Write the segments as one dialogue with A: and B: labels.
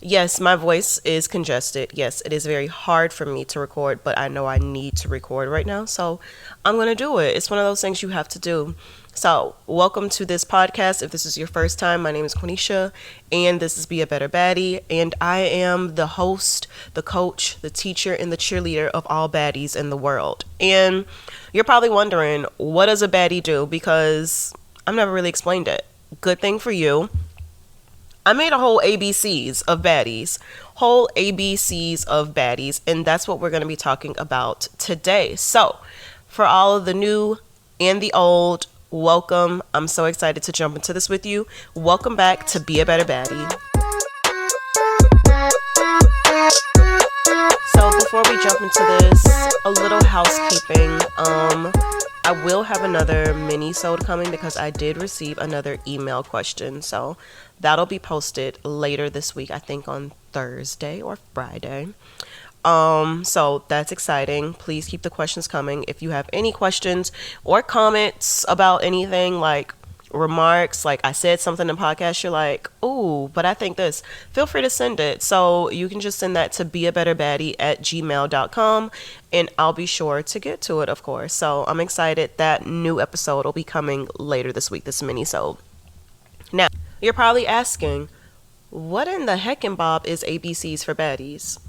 A: Yes, my voice is congested. Yes, it is very hard for me to record, but I know I need to record right now, so I'm going to do it. It's one of those things you have to do. So, welcome to this podcast. If this is your first time, my name is Quenisha, and this is Be a Better Baddie, and I am the host, the coach, the teacher, and the cheerleader of all baddies in the world. And you're probably wondering, what does a baddie do? Because I've never really explained it. Good thing for you, I made a whole ABCs of baddies, whole ABCs of baddies, and that's what we're going to be talking about today. So, for all of the new and the old, welcome. I'm so excited to jump into this with you. Welcome back to Be a Better Baddie. So, before we jump into this, a little housekeeping. I will have another mini-sode coming because I did receive another email question. So that'll be posted later this week, I think on Thursday or Friday. So that's exciting. Please keep the questions coming. If you have any questions or comments about anything, like remarks, like I said something in the podcast, you're like, ooh, but I think this, feel free to send it. So you can just send that to beabetterbaddie@gmail.com, and I'll be sure to get to it, of course. So I'm excited that new episode will be coming later this week, this mini-sode. Now, you're probably asking, what in the heck and Bob is ABCs for baddies?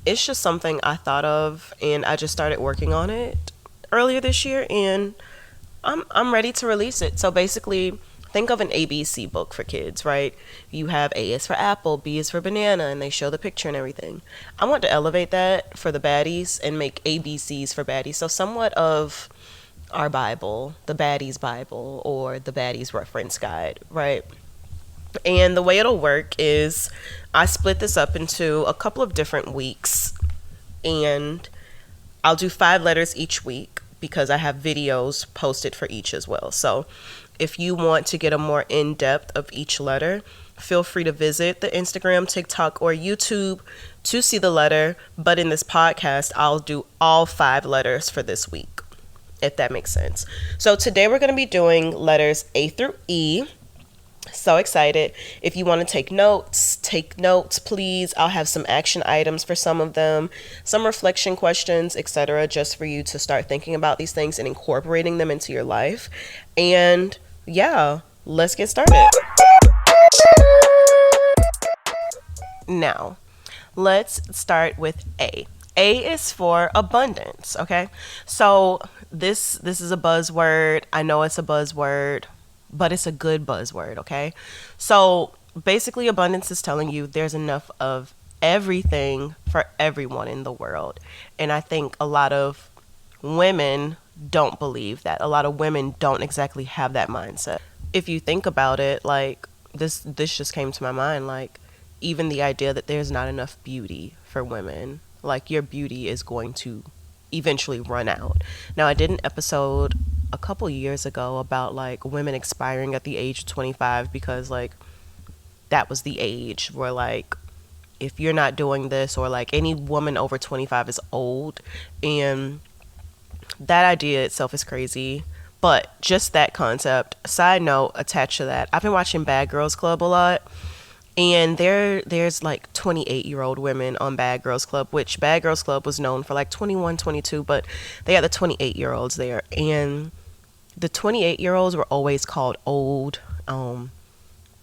A: It's just something I thought of, and I just started working on it earlier this year, and I'm ready to release it. So basically, think of an ABC book for kids, right? You have A is for apple, B is for banana, and they show the picture and everything. I want to elevate that for the baddies and make ABCs for baddies. So somewhat of our Bible, the baddies Bible, or the baddies reference guide, right? And the way it'll work is I split this up into a couple of different weeks, and I'll do 5 letters each week because I have videos posted for each as well. So if you want to get a more in-depth of each letter, feel free to visit the Instagram, TikTok, or YouTube to see the letter. But in this podcast, I'll do all 5 letters for this week, if that makes sense. So today we're going to be doing letters A through E. So excited. If you want to take notes, please. I'll have some action items for some of them, some reflection questions, etc., just for you to start thinking about these things and incorporating them into your life. And yeah, let's get started. Now, let's start with A. A is for abundance, okay? So this is a buzzword. I know it's a buzzword, but it's a good buzzword, okay? So basically, abundance is telling you there's enough of everything for everyone in the world. And I think a lot of women don't believe that. A lot of women don't exactly have that mindset. If you think about it, like this just came to my mind, like even the idea that there's not enough beauty for women. Like your beauty is going to eventually run out. Now, I did an episode a couple years ago about like women expiring at the age of 25 because like that was the age where like if you're not doing this, or like any woman over 25 is old, and that idea itself is crazy. But just that concept, side note attached to that, I've been watching Bad Girls Club a lot, and there's like 28-year-old women on Bad Girls Club, which Bad Girls Club was known for like 21, 22, but they had the 28-year-olds there. And the 28-year-olds were always called old.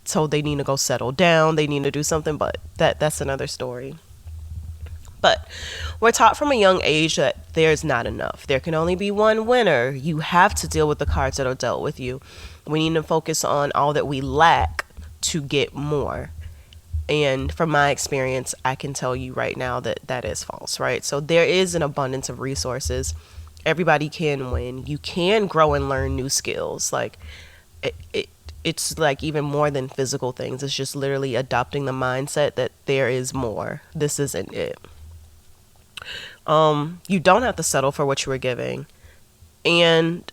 A: So they need to go settle down. They need to do something, but that's another story. But we're taught from a young age that there's not enough. There can only be one winner. You have to deal with the cards that are dealt with you. We need to focus on all that we lack to get more. And from my experience, I can tell you right now that that is false, right? So there is an abundance of resources. Everybody can win. You can grow and learn new skills. Like it's like even more than physical things. It's just literally adopting the mindset that there is more. This isn't it. You don't have to settle for what you were giving. And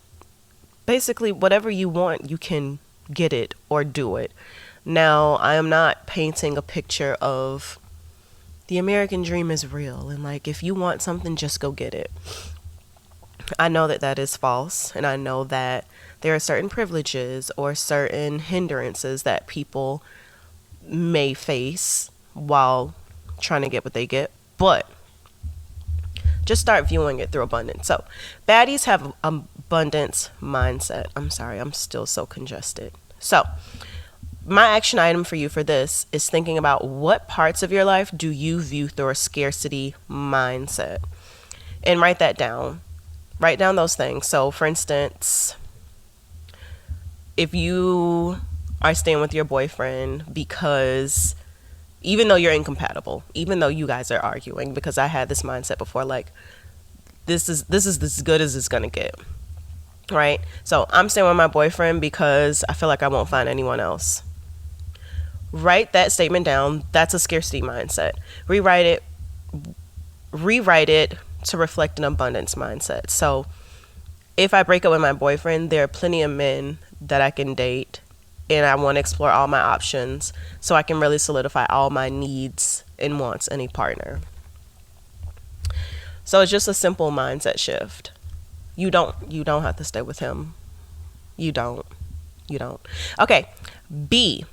A: basically whatever you want, you can get it or do it. Now, I am not painting a picture of the American dream is real, and like if you want something, just go get it. I know that that is false, and I know that there are certain privileges or certain hindrances that people may face while trying to get what they get. But just start viewing it through abundance. So, baddies have abundance mindset. I'm sorry, I'm still so congested. So, my action item for you for this is thinking about what parts of your life do you view through a scarcity mindset, and write that down. Write down those things. So, for instance, if you are staying with your boyfriend because even though you're incompatible, even though you guys are arguing, because I had this mindset before, like this is as good as it's gonna get, right? So I'm staying with my boyfriend because I feel like I won't find anyone else. Write that statement down. That's a scarcity mindset. Rewrite it to reflect an abundance mindset. So if I break up with my boyfriend, there are plenty of men that I can date, and I want to explore all my options so I can really solidify all my needs and wants in a partner. So it's just a simple mindset shift. You don't have to stay with him. You don't. You don't. Okay. B.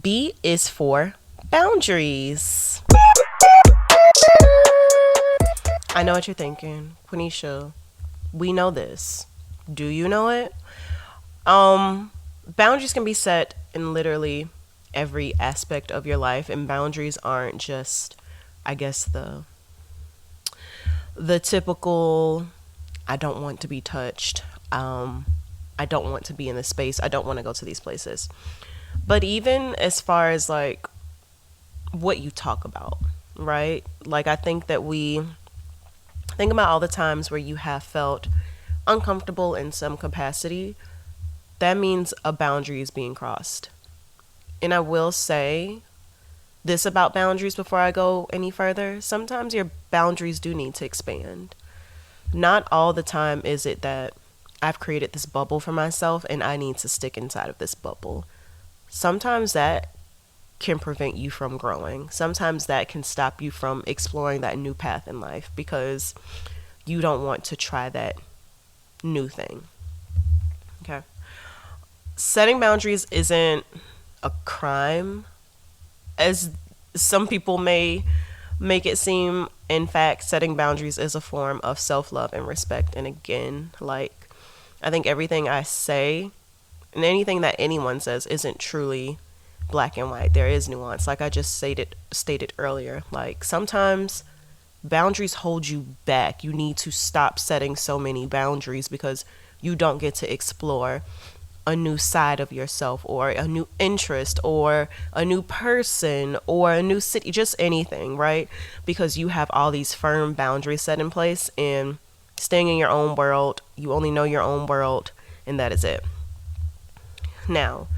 A: B is for boundaries. I know what you're thinking, Quenisha. We know this. Do you know it? Boundaries can be set in literally every aspect of your life, and boundaries aren't just, I guess, the typical I don't want to be touched. I don't want to be in this space. I don't want to go to these places. But even as far as like what you talk about, right? Like I think that we think about all the times where you have felt uncomfortable in some capacity. That means a boundary is being crossed. And I will say this about boundaries before I go any further. Sometimes your boundaries do need to expand. Not all the time is it that I've created this bubble for myself and I need to stick inside of this bubble. Sometimes that can prevent you from growing. Sometimes that can stop you from exploring that new path in life because you don't want to try that new thing. Okay. Setting boundaries isn't a crime, as some people may make it seem. In fact, setting boundaries is a form of self-love and respect. And again, like, I think everything I say and anything that anyone says isn't truly black and white. There is nuance. Like I just stated earlier, like sometimes boundaries hold you back. You need to stop setting so many boundaries because you don't get to explore a new side of yourself or a new interest or a new person or a new city, just anything, right? Because you have all these firm boundaries set in place and staying in your own world, you only know your own world, and that is it. Now,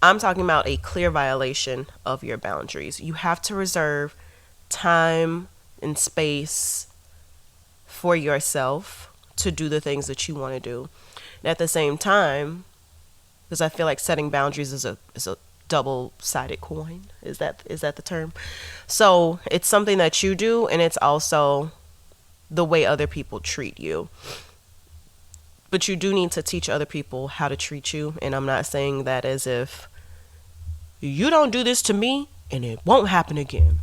A: I'm talking about a clear violation of your boundaries. You have to reserve time and space for yourself to do the things that you want to do. And at the same time, because I feel like setting boundaries is a double-sided coin. Is that the term? So it's something that you do, and it's also the way other people treat you. But you do need to teach other people how to treat you, and I'm not saying that as if you don't do this to me and it won't happen again.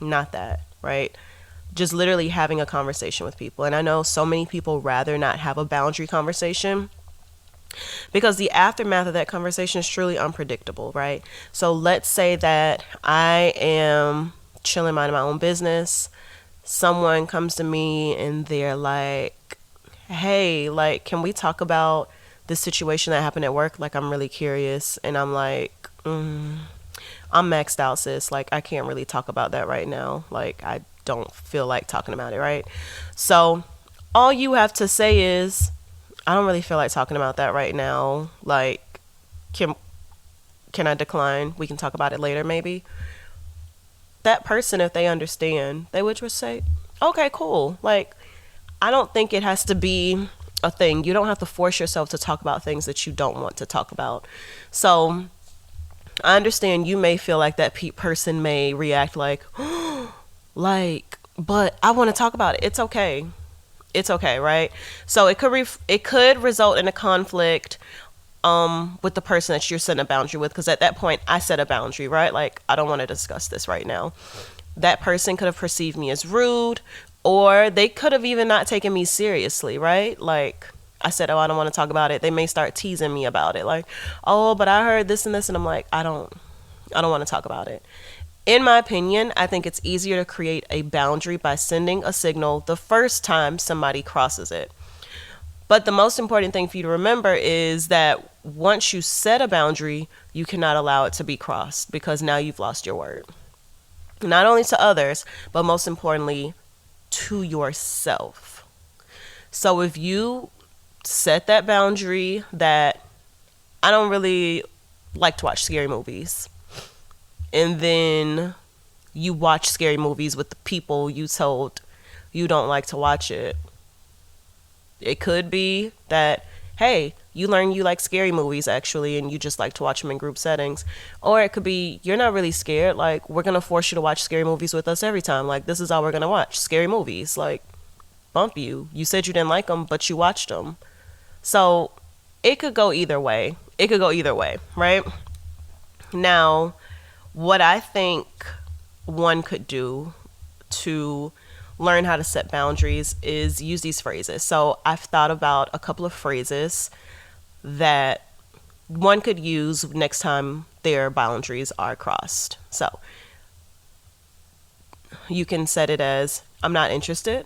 A: Not that, right? Just literally having a conversation with people. And I know so many people rather not have a boundary conversation because the aftermath of that conversation is truly unpredictable, right? So let's say that I am chilling, minding my own business. Someone comes to me and they're like, hey, like, can we talk about this situation that happened at work? Like, I'm really curious. And I'm like, I'm maxed out, sis. Like, I can't really talk about that right now. Like, I don't feel like talking about it, right? So all you have to say is, I don't really feel like talking about that right now. Like, can I decline? We can talk about it later, maybe. That person, if they understand, they would just say, okay, cool. Like, I don't think it has to be a thing. You don't have to force yourself to talk about things that you don't want to talk about. So I understand you may feel like that person may react like, like, but I want to talk about it. It's okay. It's okay, right? So it could result in a conflict with the person that you're setting a boundary with, because at that point I set a boundary, right? Like, I don't want to discuss this right now. That person could have perceived me as rude, or they could have even not taken me seriously, right? Like, I said, oh, I don't want to talk about it. They may start teasing me about it, like, oh, but I heard this and this, and I'm like, I don't want to talk about it. In my opinion, I think it's easier to create a boundary by sending a signal the first time somebody crosses it. But the most important thing for you to remember is that once you set a boundary, you cannot allow it to be crossed, because now you've lost your word. Not only to others, but most importantly, to yourself. So if you set that boundary that I don't really like to watch scary movies, and then you watch scary movies with the people you told you don't like to watch it, it could be that, hey, you learn you like scary movies actually, and you just like to watch them in group settings. Or it could be, you're not really scared. Like, we're going to force you to watch scary movies with us every time. Like, this is all we're going to watch. Scary movies. Like, bump you. You said you didn't like them, but you watched them. So it could go either way. It could go either way, right? Now, what I think one could do to learn how to set boundaries is use these phrases. So I've thought about a couple of phrases that one could use next time their boundaries are crossed. So you can set it as, I'm not interested.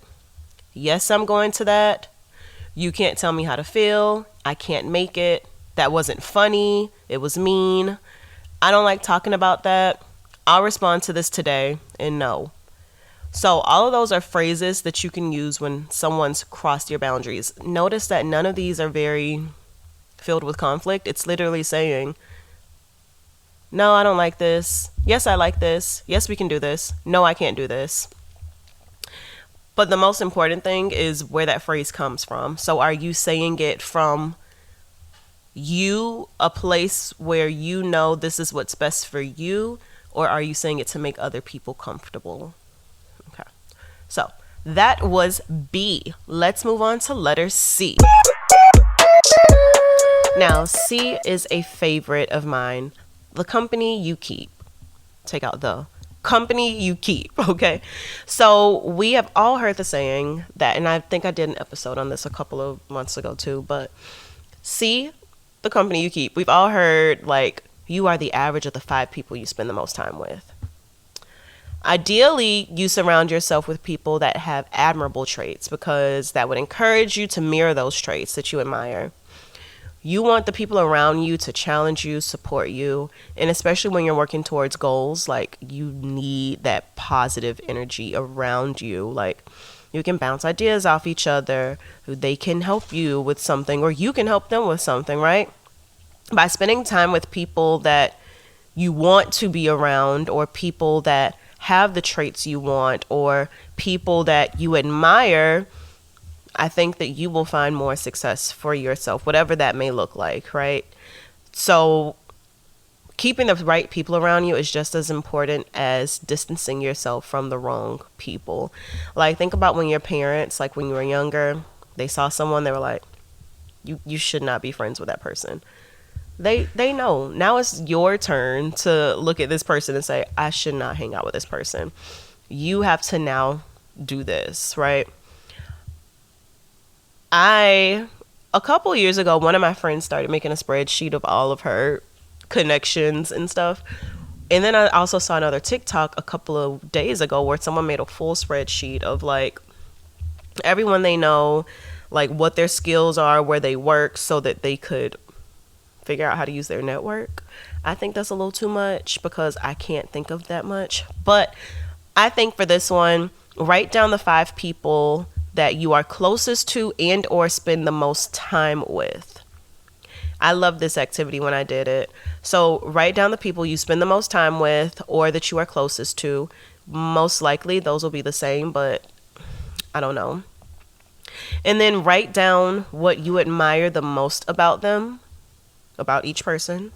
A: Yes, I'm going to that. You can't tell me how to feel. I can't make it. That wasn't funny. It was mean. I don't like talking about that. I'll respond to this today, and no. So all of those are phrases that you can use when someone's crossed your boundaries. Notice that none of these are very filled with conflict. It's literally saying, no, I don't like this. Yes, I like this. Yes, we can do this. No, I can't do this. But the most important thing is where that phrase comes from. So are you saying it from you, a place where you know this is what's best for you, or are you saying it to make other people comfortable? Okay. So that was B. Let's move on to letter C. Now, C is a favorite of mine. The company you keep. Take out the company you keep, okay? So we have all heard the saying that, and I think I did an episode on this a couple of months ago too, but C, the company you keep. We've all heard, like, you are the average of the 5 people you spend the most time with. Ideally, you surround yourself with people that have admirable traits, because that would encourage you to mirror those traits that you admire. You want the people around you to challenge you, support you, and especially when you're working towards goals, like, you need that positive energy around you. Like, you can bounce ideas off each other. They can help you with something, or you can help them with something, right? By spending time with people that you want to be around, or people that have the traits you want, or people that you admire, I think that you will find more success for yourself, whatever that may look like, right? So keeping the right people around you is just as important as distancing yourself from the wrong people. Like, think about when your parents, like when you were younger, they saw someone, they were like, you should not be friends with that person. They know. Now it's your turn to look at this person and say, I should not hang out with this person. You have to now do this, right? A couple years ago, one of my friends started making a spreadsheet of all of her connections and stuff. And then I also saw another TikTok a couple of days ago where someone made a full spreadsheet of, like, everyone they know, like, what their skills are, where they work, so that they could figure out how to use their network. I think that's a little too much, because I can't think of that much. But I think for this one, write down the 5 people that you are closest to and or spend the most time with. I love this activity when I did it. So write down the people you spend the most time with, or that you are closest to. Most likely those will be the same, but I don't know. And then write down what you admire the most about them, about each person.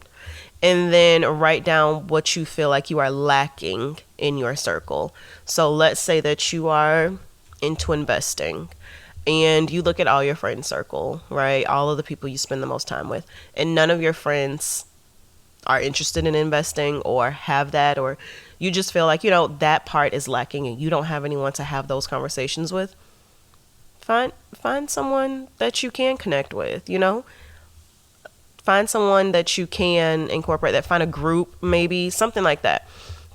A: And then write down what you feel like you are lacking in your circle. So let's say that you are into investing, and you look at all your friend circle, right? All of the people you spend the most time with, and none of your friends are interested in investing or have that, or you just feel like, that part is lacking and you don't have anyone to have those conversations with. Find someone that you can connect with, find someone that you can incorporate that, find a group, maybe something like that.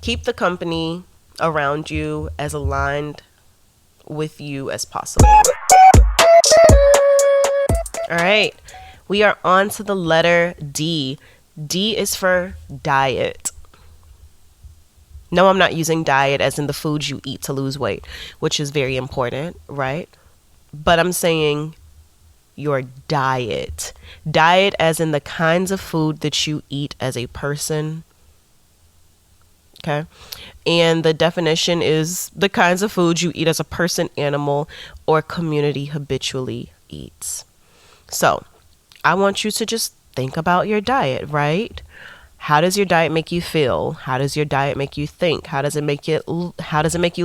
A: Keep the company around you as aligned with you as possible. All right, we are on to the letter D. D is for diet. No, I'm not using diet as in the foods you eat to lose weight, which is very important, right? But I'm saying your diet. Diet as in the kinds of food that you eat as a person. Okay. And the definition is the kinds of foods you eat as a person, animal, or community habitually eats. So I want you to just think about your diet, right? How does your diet make you feel? How does your diet make you think? How does it make you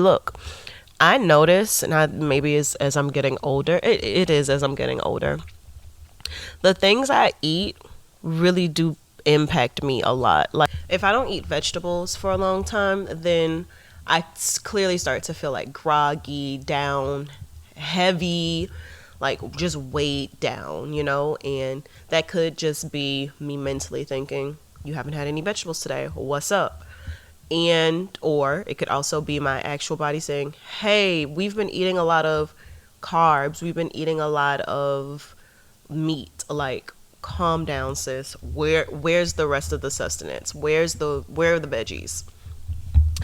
A: look? I notice, and maybe as I'm getting older, it is as I'm getting older, the things I eat really do impact me a lot. Like, if I don't eat vegetables for a long time, then I clearly start to feel like groggy, down, heavy, like just weighed down, and that could just be me mentally thinking, you haven't had any vegetables today, what's up? And or it could also be my actual body saying, hey, we've been eating a lot of carbs, we've been eating a lot of meat, like, calm down, sis. Where's the rest of the sustenance? Where are the veggies?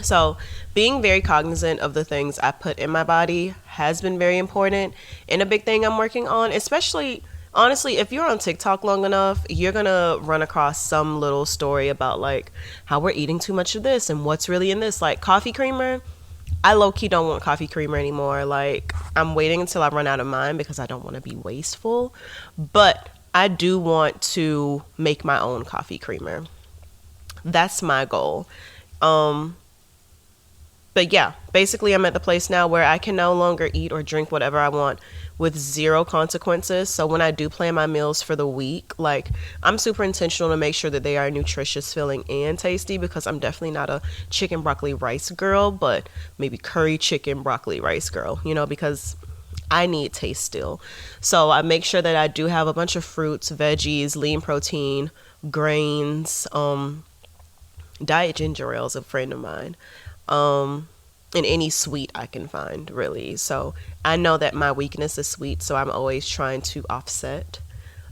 A: So being very cognizant of the things I put in my body has been very important, and a big thing I'm working on, especially honestly, if you're on TikTok long enough, you're gonna run across some little story about like how we're eating too much of this and what's really in this, like coffee creamer. I low-key don't want coffee creamer anymore. Like, I'm waiting until I run out of mine because I don't want to be wasteful, but I do want to make my own coffee creamer. That's my goal. But yeah, basically I'm at the place now where I can no longer eat or drink whatever I want with zero consequences. So when I do plan my meals for the week, like, I'm super intentional to make sure that they are nutritious, filling, and tasty, because I'm definitely not a chicken, broccoli, rice girl, but maybe curry chicken, broccoli, rice girl, because I need taste still. So I make sure that I do have a bunch of fruits, veggies, lean protein, grains. Diet ginger ale is a friend of mine. And any sweet I can find, really. So I know that my weakness is sweet, so I'm always trying to offset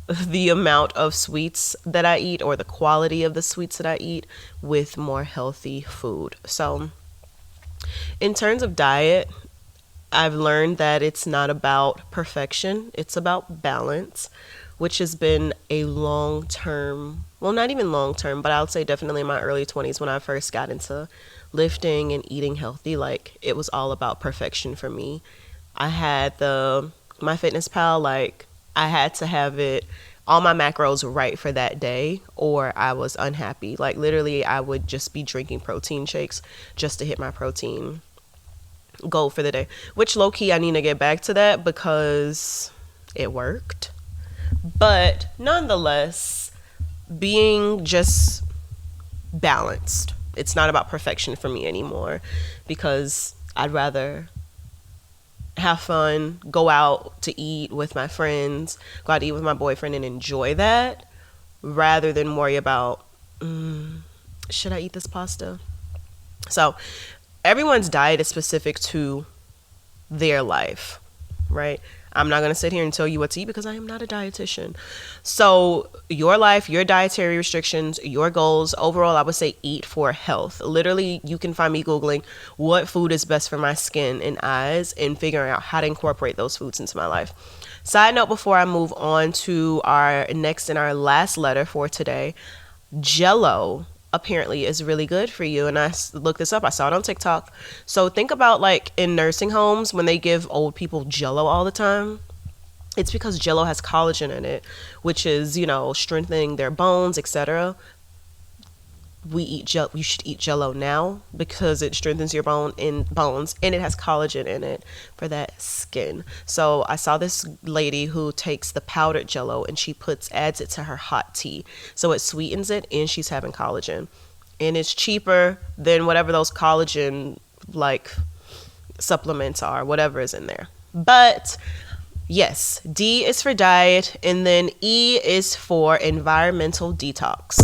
A: the amount of sweets that I eat, or the quality of the sweets that I eat, with more healthy food. So in terms of diet, I've learned that it's not about perfection, it's about balance, which has been a long term, well, not even long term, but I would say definitely in my early 20s when I first got into lifting and eating healthy. Like, it was all about perfection for me. I had my fitness pal, like, I had to have it, all my macros right for that day, or I was unhappy. Like, literally, I would just be drinking protein shakes just to hit my protein goal for the day, which low key I need to get back to that because it worked. But nonetheless, being just balanced. It's not about perfection for me anymore, because I'd rather have fun, go out to eat with my friends, go out to eat with my boyfriend and enjoy that, rather than worry about, should I eat this pasta? So everyone's diet is specific to their life, right? I'm not going to sit here and tell you what to eat because I am not a dietitian. So your life, your dietary restrictions, your goals, overall, I would say eat for health. Literally, you can find me Googling what food is best for my skin and eyes and figuring out how to incorporate those foods into my life. Side note, before I move on to our next and our last letter for today, Jello apparently is really good for you. And I looked this up. I saw it on TikTok. So think about, like, in nursing homes when they give old people Jello all the time. It's because Jello has collagen in it, which is, strengthening their bones, etc. you should eat Jello now because it strengthens your bones, and it has collagen in it for that skin. So I saw this lady who takes the powdered Jello and she adds it to her hot tea, so it sweetens it, and she's having collagen, and it's cheaper than whatever those collagen like supplements are, whatever is in there. But yes, D is for diet, and then E is for environmental detox.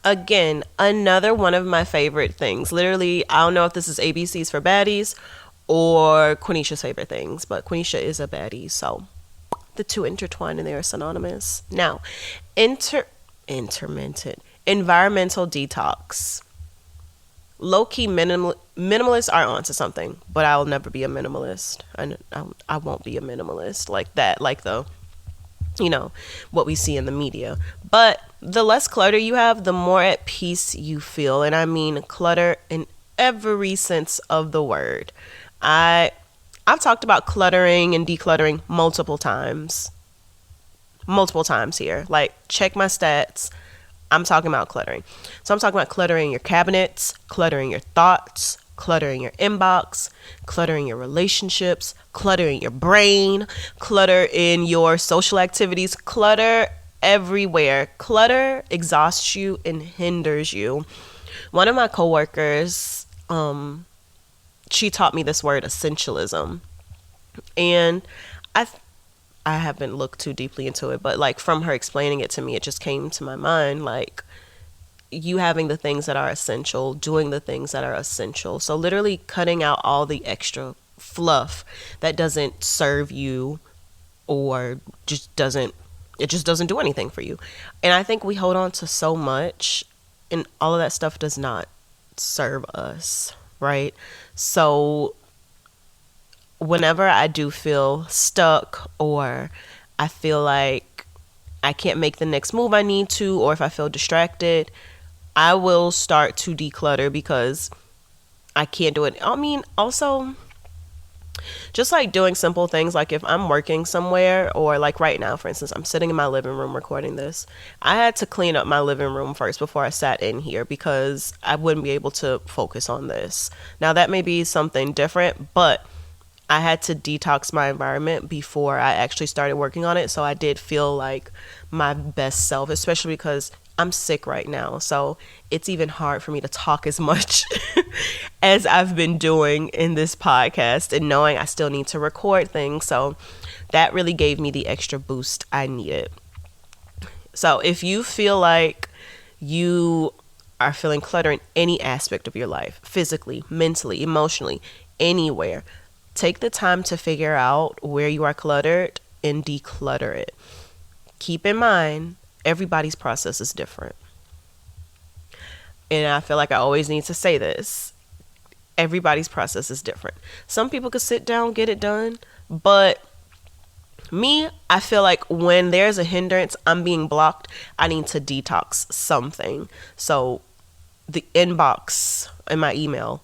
A: Again, another one of my favorite things. Literally, I don't know if this is ABCs for baddies or Quenisha's favorite things, but Quenisha is a baddie, so the two intertwine and they are synonymous. Now, intermittent environmental detox. Low-key minimalists are onto something, but I'll never be a minimalist. I won't be a minimalist like that, like what we see in the media. But the less clutter you have, the more at peace you feel. And I mean clutter in every sense of the word. I've talked about cluttering and decluttering multiple times here. Like, check my stats. I'm talking about cluttering. So I'm talking about cluttering your cabinets, cluttering your thoughts, cluttering your inbox, cluttering your relationships, cluttering your brain, clutter in your social activities, clutter everywhere. Clutter exhausts you and hinders you. One of my coworkers, she taught me this word, essentialism. And I haven't looked too deeply into it, but like from her explaining it to me, it just came to my mind, like you having the things that are essential, doing the things that are essential. So literally cutting out all the extra fluff that doesn't serve you or just doesn't do anything for you. And I think we hold on to so much, and all of that stuff does not serve us, right? So whenever I do feel stuck, or I feel like I can't make the next move I need to, or if I feel distracted, I will start to declutter because I can't do it. I mean, also, just like doing simple things, like if I'm working somewhere, or like right now, for instance, I'm sitting in my living room recording this. I had to clean up my living room first before I sat in here because I wouldn't be able to focus on this. Now, that may be something different, but I had to detox my environment before I actually started working on it. So I did feel like my best self, especially because I'm sick right now. So it's even hard for me to talk as much as I've been doing in this podcast, and knowing I still need to record things. So that really gave me the extra boost I needed. So if you feel like you are feeling clutter in any aspect of your life, physically, mentally, emotionally, anywhere, take the time to figure out where you are cluttered and declutter it. Keep in mind, everybody's process is different. And I feel like I always need to say this. Everybody's process is different. Some people could sit down, get it done. But me, I feel like when there's a hindrance, I'm being blocked, I need to detox something. So the inbox in my email,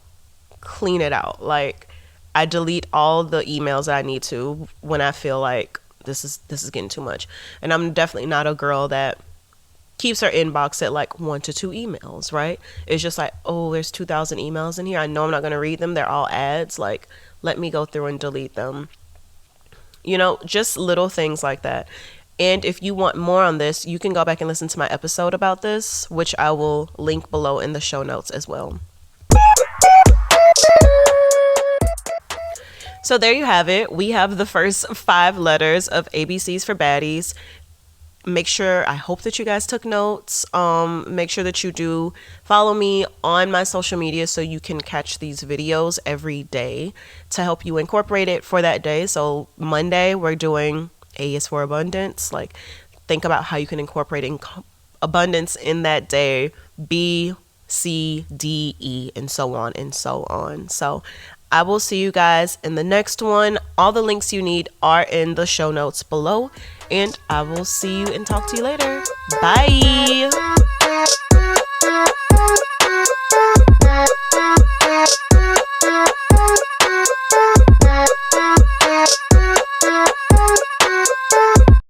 A: clean it out. Like, I delete all the emails that I need to when I feel like this is getting too much. And I'm definitely not a girl that keeps her inbox at like 1 to 2 emails, right? It's just like, oh, there's 2,000 emails in here. I know I'm not going to read them. They're all ads. Like, let me go through and delete them. Just little things like that. And if you want more on this, you can go back and listen to my episode about this, which I will link below in the show notes as well. So there you have it. We have the first 5 letters of ABCs for baddies. I hope that you guys took notes. Make sure that you do follow me on my social media so you can catch these videos every day to help you incorporate it for that day. So Monday, we're doing A is for abundance. Like, think about how you can incorporate abundance in that day. B, C, D, E, and so on and so on. So I will see you guys in the next one. All the links you need are in the show notes below. And I will see you and talk to you later. Bye.